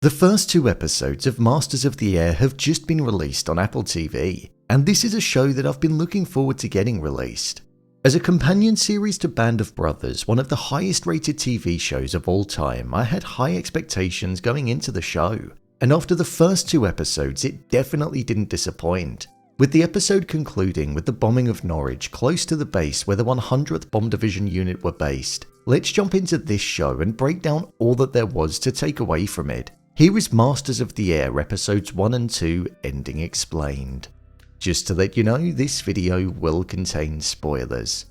The first 2 episodes of Masters of the Air have just been released on Apple TV, and this is a show that I've been looking forward to getting released. As a companion series to Band of Brothers, one of the highest rated TV shows of all time, I had high expectations going into the show, and after the first 2 episodes it definitely didn't disappoint. With the episode concluding with the bombing of Norwich close to the base where the 100th Bomb Division unit were based, let's jump into this show and break down all that there was to take away from it. Here is Masters of the Air episodes 1 and 2 ending explained. Just to let you know, this video will contain spoilers.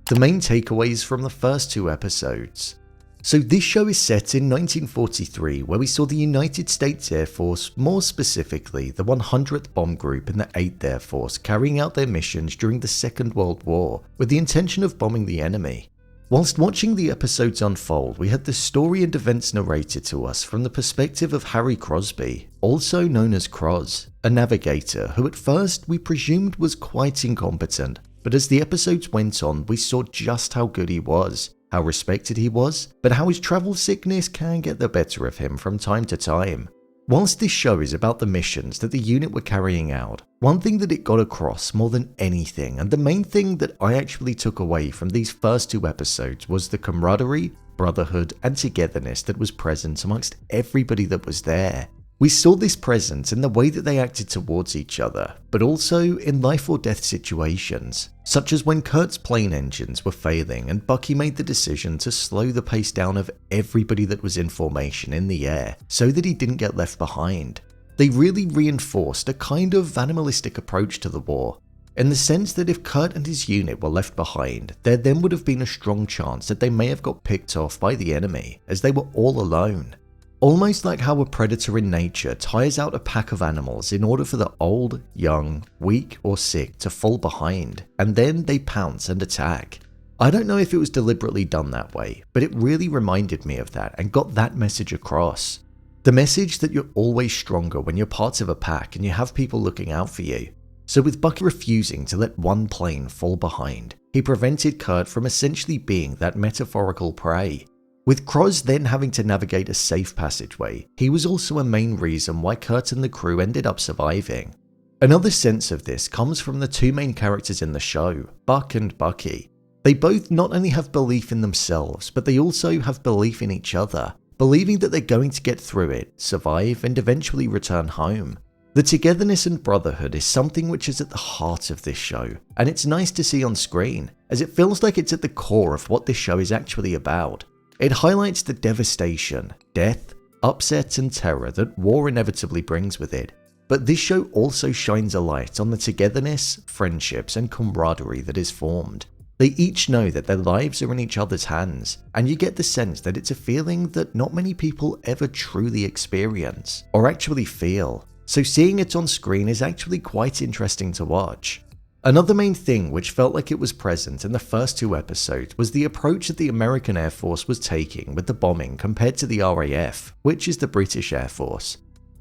The main takeaways from the first 2 episodes. So this show is set in 1943, where we saw the United States Air Force, more specifically the 100th Bomb Group and the 8th Air Force, carrying out their missions during the Second World War with the intention of bombing the enemy. Whilst watching the episodes unfold, we had the story and events narrated to us from the perspective of Harry Crosby, also known as Croz, a navigator who at first we presumed was quite incompetent, but as the episodes went on we saw just how good he was, how respected he was, but how his travel sickness can get the better of him from time to time. Whilst this show is about the missions that the unit were carrying out, one thing that it got across more than anything, and the main thing that I actually took away from these first 2 episodes, was the camaraderie, brotherhood and togetherness that was present amongst everybody that was there. We saw this present in the way that they acted towards each other, but also in life or death situations, such as when Kurt's plane engines were failing and Bucky made the decision to slow the pace down of everybody that was in formation in the air so that he didn't get left behind. They really reinforced a kind of animalistic approach to the war, in the sense that if Kurt and his unit were left behind, there then would have been a strong chance that they may have got picked off by the enemy, as they were all alone. Almost like how a predator in nature tires out a pack of animals in order for the old, young, weak or sick to fall behind, and then they pounce and attack. I don't know if it was deliberately done that way, but it really reminded me of that and got that message across. The message that you're always stronger when you're part of a pack and you have people looking out for you. So with Bucky refusing to let one plane fall behind, he prevented Kurt from essentially being that metaphorical prey. With Croz then having to navigate a safe passageway, he was also a main reason why Kurt and the crew ended up surviving. Another sense of this comes from the 2 main characters in the show, Buck and Bucky. They both not only have belief in themselves, but they also have belief in each other, believing that they're going to get through it, survive and eventually return home. The togetherness and brotherhood is something which is at the heart of this show, and it's nice to see on screen, as it feels like it's at the core of what this show is actually about. It highlights the devastation, death, upset and terror that war inevitably brings with it. But this show also shines a light on the togetherness, friendships and camaraderie that is formed. They each know that their lives are in each other's hands, and you get the sense that it's a feeling that not many people ever truly experience, or actually feel. So seeing it on screen is actually quite interesting to watch. Another main thing which felt like it was present in the first 2 episodes was the approach that the American Air Force was taking with the bombing compared to the RAF, which is the British Air Force.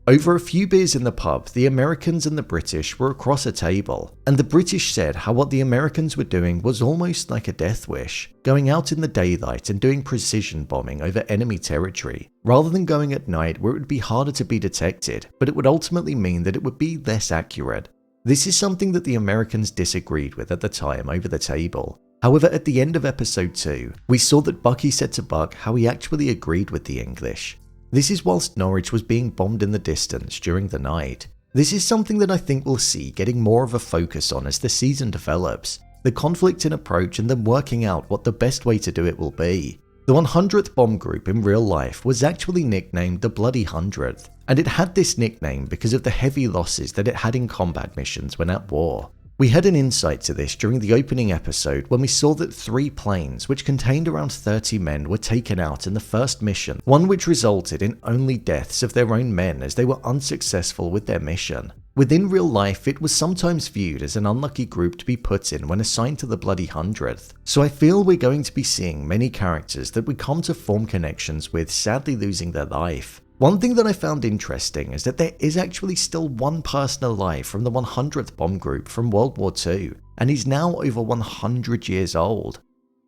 Over a few beers in the pub, the Americans and the British were across a table, and the British said how what the Americans were doing was almost like a death wish, going out in the daylight and doing precision bombing over enemy territory, rather than going at night where it would be harder to be detected, but it would ultimately mean that it would be less accurate. This is something that the Americans disagreed with at the time over the table. However, at the end of episode 2, we saw that Bucky said to Buck how he actually agreed with the English. This is whilst Norwich was being bombed in the distance during the night. This is something that I think we'll see getting more of a focus on as the season develops, the conflict in approach and them working out what the best way to do it will be. The 100th Bomb Group in real life was actually nicknamed the Bloody Hundredth, and it had this nickname because of the heavy losses that it had in combat missions when at war. We had an insight to this during the opening episode when we saw that 3 planes, which contained around 30 men, were taken out in the first mission, one which resulted in only deaths of their own men as they were unsuccessful with their mission. Within real life, it was sometimes viewed as an unlucky group to be put in when assigned to the Bloody Hundredth, so I feel we're going to be seeing many characters that we come to form connections with sadly losing their life. One thing that I found interesting is that there is actually still one person alive from the 100th Bomb Group from World War II, and he's now over 100 years old.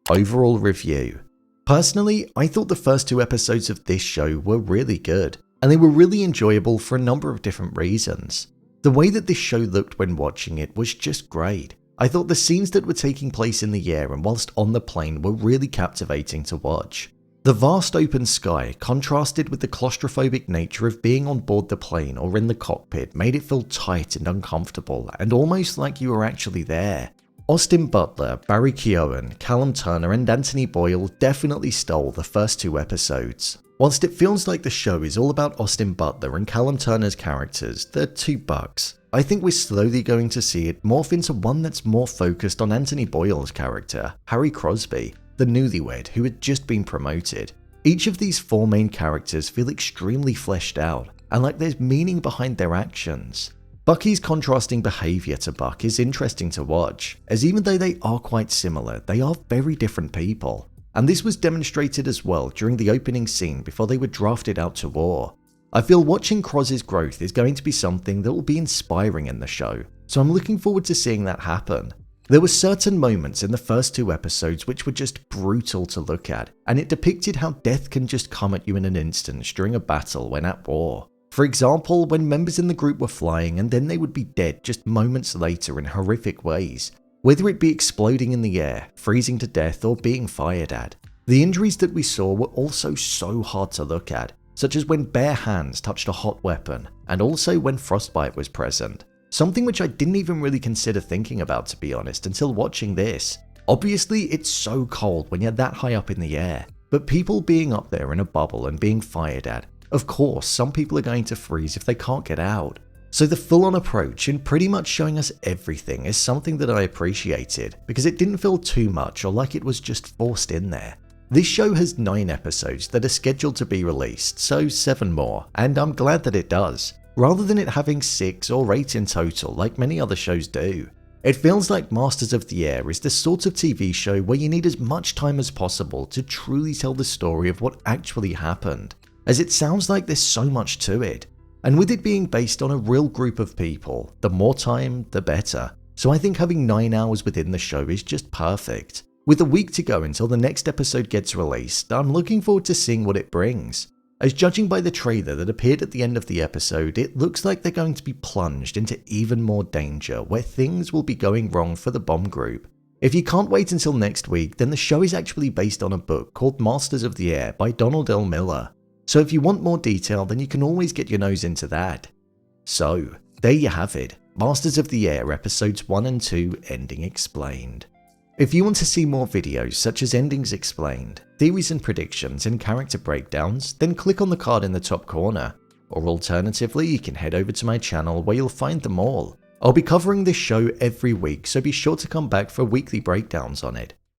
Overall review. Personally, I thought the first 2 episodes of this show were really good. and they were really enjoyable for a number of different reasons. The way that this show looked when watching it was just great. I thought the scenes that were taking place in the air and whilst on the plane were really captivating to watch. The vast open sky, contrasted with the claustrophobic nature of being on board the plane or in the cockpit, made it feel tight and uncomfortable and almost like you were actually there. Austin Butler, Barry Keoghan, Callum Turner and Anthony Boyle definitely stole the first 2 episodes. Whilst it feels like the show is all about Austin Butler and Callum Turner's characters, the 2 bucks, I think we're slowly going to see it morph into one that's more focused on Anthony Boyle's character, Harry Crosby, the newlywed who had just been promoted. Each of these 4 main characters feel extremely fleshed out, and like there's meaning behind their actions. Bucky's contrasting behaviour to Buck is interesting to watch, as even though they are quite similar, they are very different people. And this was demonstrated as well during the opening scene before they were drafted out to war. I feel watching Croz's growth is going to be something that will be inspiring in the show, so I'm looking forward to seeing that happen. There were certain moments in the first 2 episodes which were just brutal to look at, and it depicted how death can just come at you in an instant during a battle when at war. For example, when members in the group were flying and then they would be dead just moments later in horrific ways, whether it be exploding in the air, freezing to death or being fired at. The injuries that we saw were also so hard to look at, such as when bare hands touched a hot weapon, and also when frostbite was present. Something which I didn't even really consider thinking about, to be honest, until watching this. Obviously, it's so cold when you're that high up in the air, but people being up there in a bubble and being fired at, of course, some people are going to freeze if they can't get out. So the full-on approach in pretty much showing us everything is something that I appreciated, because it didn't feel too much or like it was just forced in there. This show has 9 episodes that are scheduled to be released, so 7 more, and I'm glad that it does, rather than it having 6 or 8 in total like many other shows do. It feels like Masters of the Air is the sort of TV show where you need as much time as possible to truly tell the story of what actually happened, as it sounds like there's so much to it. And with it being based on a real group of people, the more time, the better. So I think having 9 hours within the show is just perfect. With a week to go until the next episode gets released, I'm looking forward to seeing what it brings. As judging by the trailer that appeared at the end of the episode, it looks like they're going to be plunged into even more danger where things will be going wrong for the bomb group. If you can't wait until next week, then the show is actually based on a book called Masters of the Air by Donald L. Miller. So if you want more detail, then you can always get your nose into that. So, there you have it, Masters of the Air episodes 1 and 2 ending explained. If you want to see more videos such as endings explained, theories and predictions and character breakdowns, then click on the card in the top corner. Or alternatively, you can head over to my channel where you'll find them all. I'll be covering this show every week, so be sure to come back for weekly breakdowns on it.